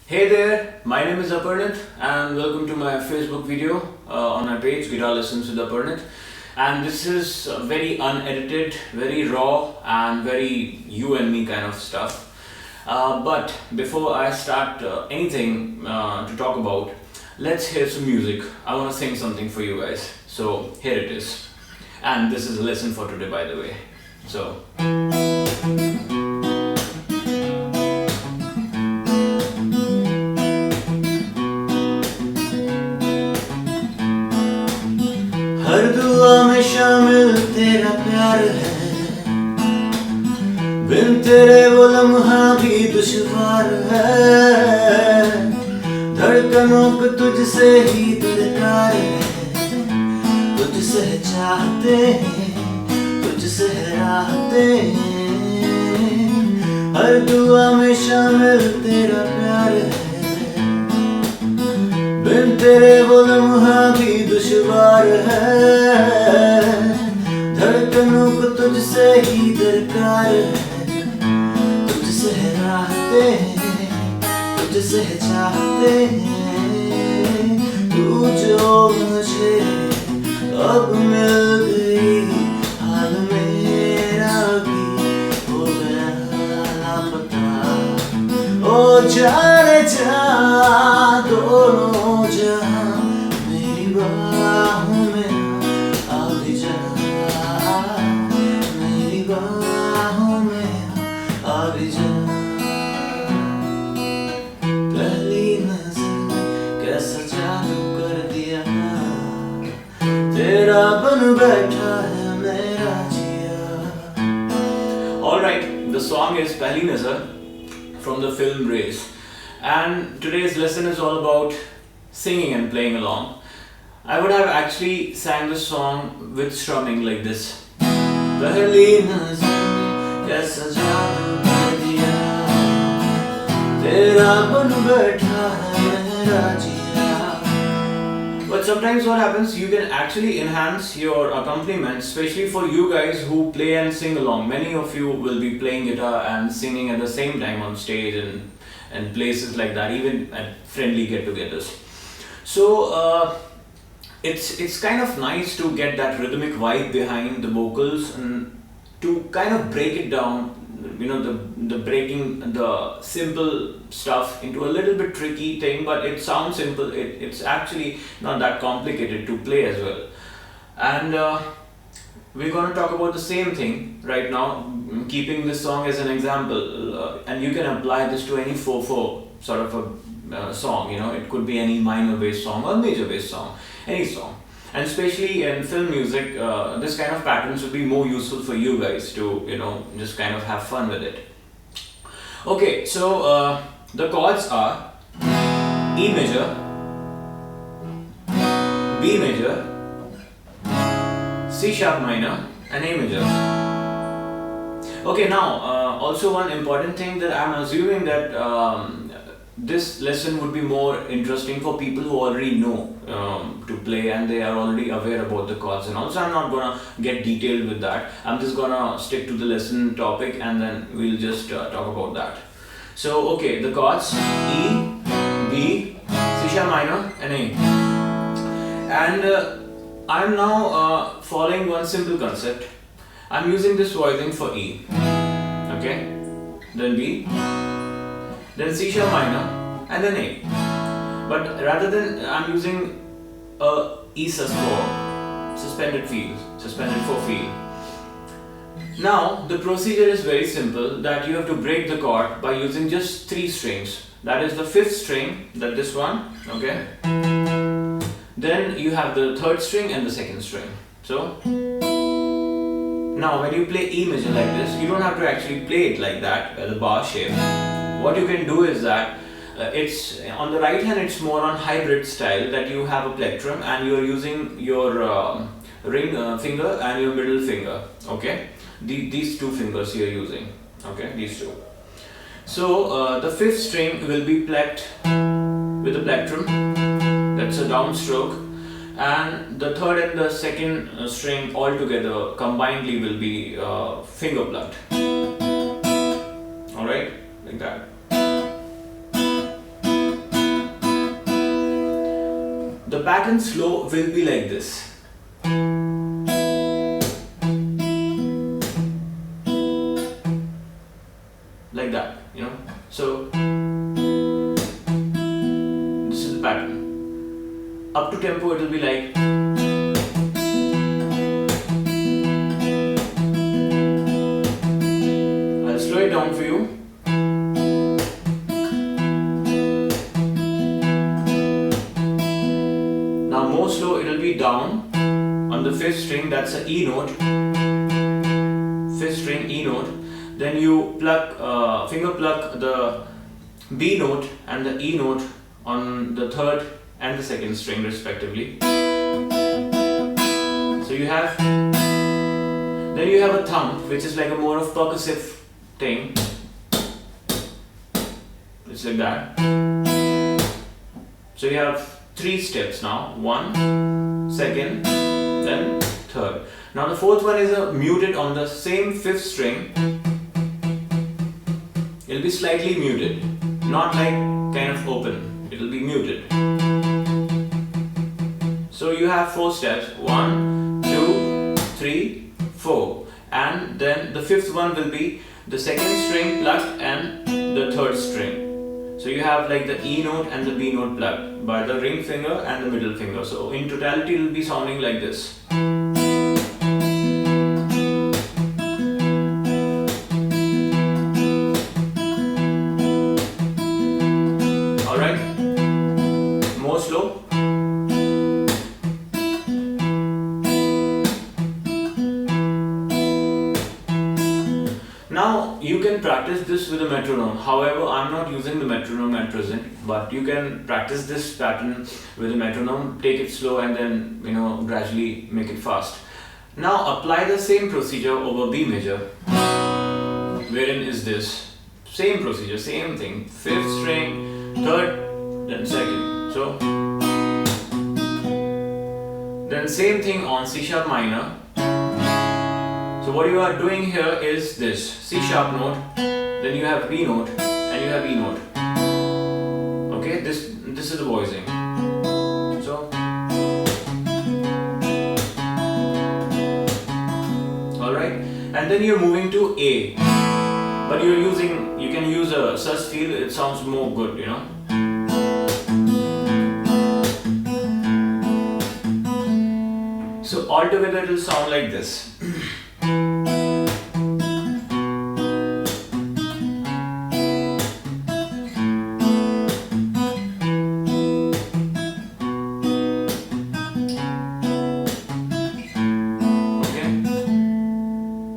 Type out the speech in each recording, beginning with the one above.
Hey there, my name is Apernit and welcome to my Facebook video on my page Guitar Lessons with Apernit. And this is very unedited, very raw and very you and me kind of stuff. But before I start anything to talk about, let's hear some music. I want to sing something for you guys. So here it is. And this is a lesson for today, by the way. So हर दुआ में शामिल तेरा प्यार है, बिन तेरे वो लम्हा भी दुश्वार है। धड़कनों को तुझसे ही दरकार है, तुझसे है चाहते हैं, तुझसे है राहते हैं। हर दुआ में शामिल तेरा प्यार है, बिन तेरे वो लम्हा भी दुश्वार है। धड़कनों को तुझसे ही दरकार है, तुझसे है राहते हैं, तुझसे है चाहते हैं। तू जो मुझे अब मिल गई, हाल मेरा भी हो गया लापता। ओ जाने जा दोनों जहां मेरी बाहों में आ भी जा, मेरी बाहों में आ भी जा। पहली नजर कैसा जादू कर दिया, तेरा बन बैठा है मेरा जिया। alright, the song is Pehli Nazar from the film Race. And today's lesson is all about singing and playing along. I would have actually sang this song with strumming like this. पहली नजर कैसा जादू कर दिया, तेरा बन बैठा है मेरा जिया। But sometimes what happens, you can actually enhance your accompaniment, especially for you guys who play and sing along. Many of you will be playing guitar and singing at the same time on stage and places like that, even at friendly get-togethers. So it's kind of nice to get that rhythmic vibe behind the vocals and to kind of break it down, you know, the breaking the simple stuff into a little bit tricky thing, but it sounds simple. It's actually not that complicated to play as well. And we're going to talk about the same thing right now, keeping this song as an example, and you can apply this to any 4/4 sort of a song. You know, it could be any minor bass song or major bass song, any song. And especially in film music, this kind of patterns would be more useful for you guys to, you know, just kind of have fun with it. Okay, so the chords are E major, B major, C sharp minor and A major. Okay, now also one important thing that I'm assuming that this lesson would be more interesting for people who already know to play and they are already aware about the chords and also. I'm not gonna get detailed with that. I'm just gonna stick to the lesson topic and then we'll just talk about that. So okay, the chords E, B, C sharp minor and A. And I'm now following one simple concept. I'm using this voicing for E, okay, then B, then C sharp minor and then A. But rather than I'm using a E sus4, suspended 4 feel. Now the procedure is very simple, that you have to break the chord by using just 3 strings. That is the 5th string, that this one, okay. Then you have the 3rd string and the 2nd string. So now when you play E major like this, you don't have to actually play it like that, the bar shape. What you can do is that it's on the right hand, it's more on hybrid style, that you have a plectrum and you're using your ring finger and your middle finger, okay. These 2 fingers you're using, okay, these 2. So the 5th string will be plecked with a plectrum, that's a downstroke, and the 3rd and the 2nd string all together combinedly will be finger plucked. Alright, like that. the pattern slow will be like this. Like that, you know. So this is the pattern. Up to tempo it will be like. I'll slow it down for you. Now more slow, it will be down on the 5th string, that's an E note. 5th string E note. Then you pluck, finger pluck the B note and the E note on the 3rd and the 2nd string respectively. So you have, then you have a thump, which is like a more of percussive thing. It's like that. So you have 3 steps now. 1, 2nd, then 3rd. Now the 4th one is a muted on the same 5th string. It'll be slightly muted, not like kind of open. It'll be muted. So you have 4 steps. 1, 2, 3, 4. And then the 5th one will be the 2nd string plucked and the 3rd string. So you have like the E note and the B note plucked by the ring finger and the middle finger. So in totality it will be sounding like this. Alright, more slow. Now you can practice this with a metronome. However, I'm not using the metronome at present, but you can practice this pattern with a metronome. Take it slow and then, you know, gradually make it fast. Now apply the same procedure over B major. Wherein is this? Same procedure, same thing. 5th string, 3rd, then 2nd. So then same thing on C sharp minor. So what you are doing here is this: C sharp note, then you have B note, and you have E note. Okay, this is the voicing. So alright, and then you're moving to A, but you can use a sus feel. It sounds more good, you know. So altogether it will sound like this.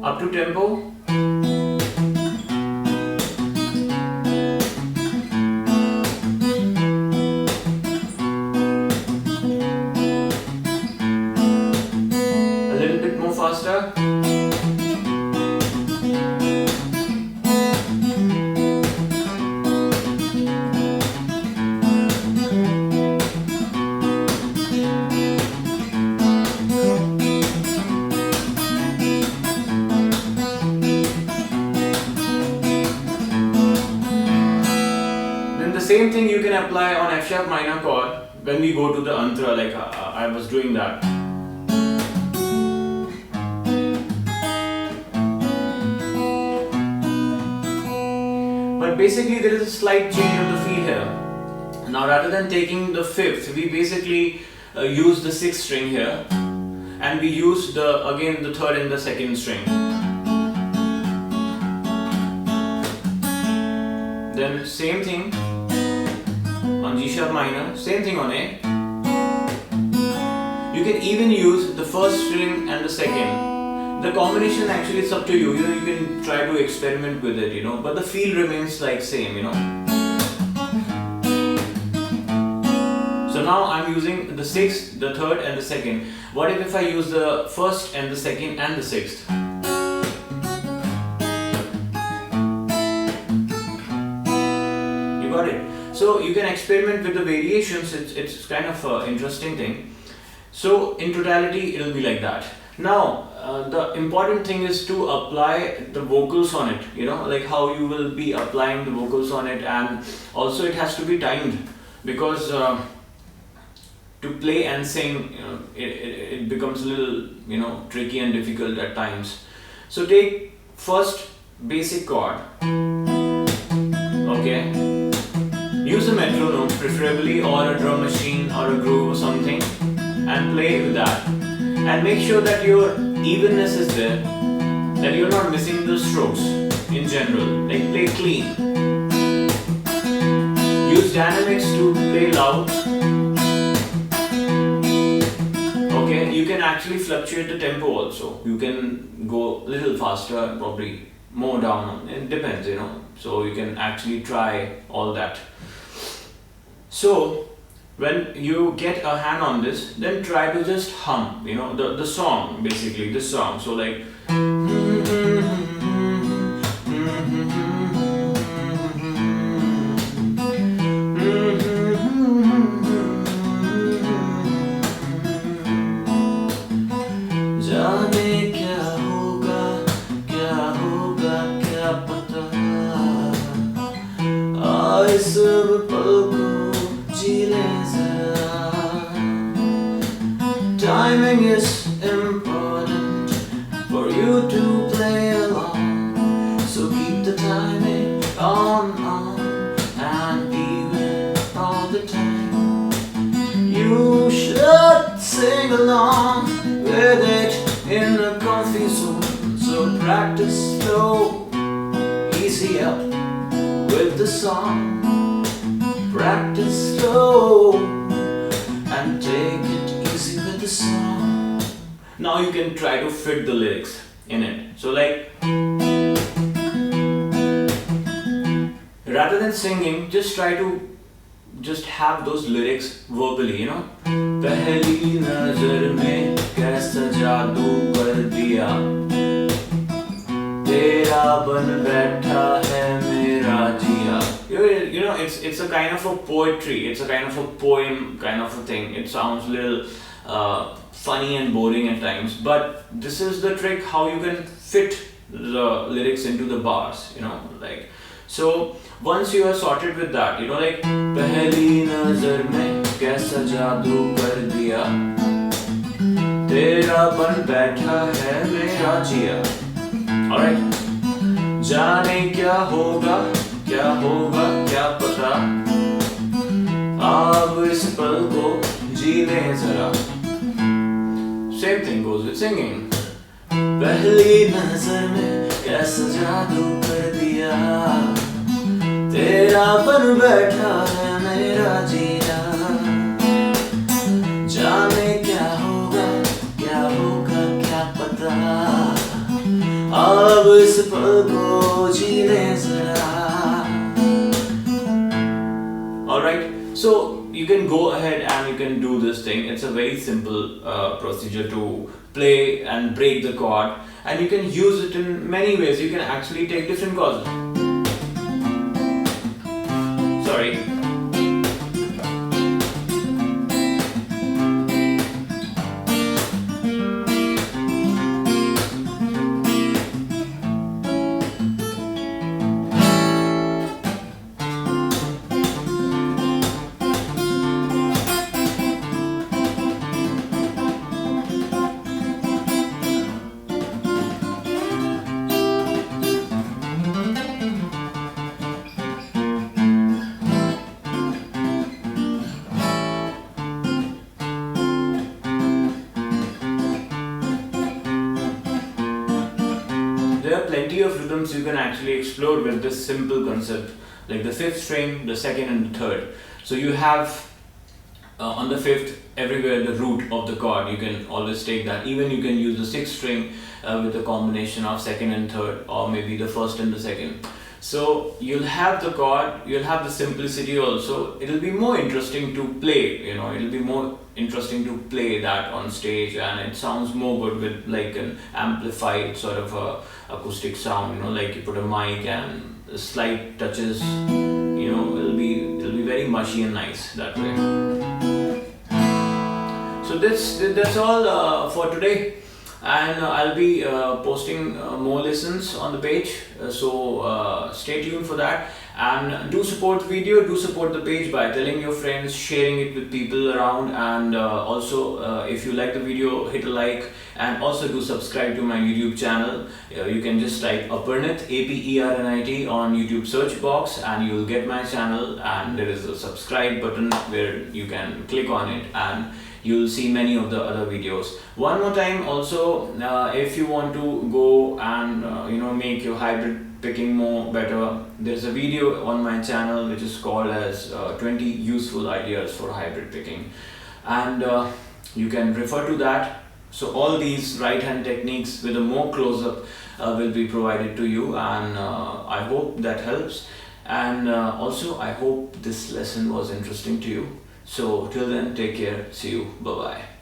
Up to tempo. A little bit more faster. Same thing you can apply on F sharp minor chord when we go to the antra, like I was doing that. But basically there is a slight change of the feel here. Now rather than taking the 5th, we basically use the 6th string here, and we use again the 3rd and the 2nd string. Then same thing on G sharp minor, same thing on A. You can even use the 1st string and the 2nd. The combination actually is up to you. You can try to experiment with it, you know, but the feel remains like same, you know. So now I'm using the 6th, the 3rd and the 2nd. What if I use the 1st and the 2nd and the 6th? You got it? So you can experiment with the variations. It's kind of an interesting thing. So in totality it will be like that. Now the important thing is to apply the vocals on it, you know, like how you will be applying the vocals on it, and also it has to be timed, because to play and sing, it becomes a little, tricky and difficult at times. So take first basic chord, okay? Use a metronome preferably, or a drum machine or a groove or something, and play with that. And make sure that your evenness is there, that you're not missing the strokes in general. Like play clean. Use dynamics to play loud. Okay, you can actually fluctuate the tempo also. You can go a little faster, probably more down. It depends, So you can actually try all that. So when you get a hand on this, then try to just hum, the song, basically, this song. So like, जाने क्या होगा क्या पता, आए सब पल को जी ले जरा. Timing is important for you to play along, so keep the timing on and even all the time. You should sing along with it in a comfy zone, so practice slow, easy up with the song. Practice slow and take it easy with the song. now you can try to fit the lyrics in it. So like, rather than singing, just try to just have those lyrics verbally, पहली नजर में कैसा जादू कर दिया, तेरा बन बैठा है मेरा जिया. It's a kind of a poetry, it's a kind of a poem kind of a thing. It sounds a little funny and boring at times, but this is the trick how you can fit the lyrics into the bars, like. So once you are sorted with that, like पहली नजर में कैसा जादू कर दिया, तेरा बन बैठा है मेरा जिया. Alright, जाने क्या होगा क्या पता, अब इस पल को जी ले जरा. Same thing goes with singing. पहली नजर में कैसा जादू कर दिया, तेरा बन बैठा है मेरा जिया. जाने क्या होगा क्या पता, अब इस पल को जी ले जरा. Alright, so you can go ahead and you can do this thing. It's a very simple procedure to play and break the chord, and you can use it in many ways. You can actually take different chords. Sorry. There are plenty of rhythms you can actually explore with this simple concept, like the fifth string, the second and the third. So you have on the fifth everywhere the root of the chord. You can always take that. Even you can use the sixth string with a combination of second and third, or maybe the first and the second. So you'll have the chord, you'll have the simplicity also. It'll be more interesting to play, it'll be more interesting to play that on stage, and it sounds more good with like an amplified sort of a acoustic sound, like you put a mic and slight touches, it'll be very mushy and nice that way. So that's all for today. And I'll be posting more lessons on the page, so stay tuned for that. And do support the video, do support the page by telling your friends, sharing it with people around, and also if you like the video, hit a like, and also do subscribe to my YouTube channel. You can just type Apernit, Apernit on YouTube search box, and you will get my channel, and there is a subscribe button where you can click on it and you will see many of the other videos. One more time also, if you want to go and make your hybrid picking more better, there's a video on my channel which is called as 20 useful ideas for hybrid picking, and you can refer to that. So all these right hand techniques with a more close-up will be provided to you, and I hope that helps, and also I hope this lesson was interesting to you. So till then, take care, see you, bye bye.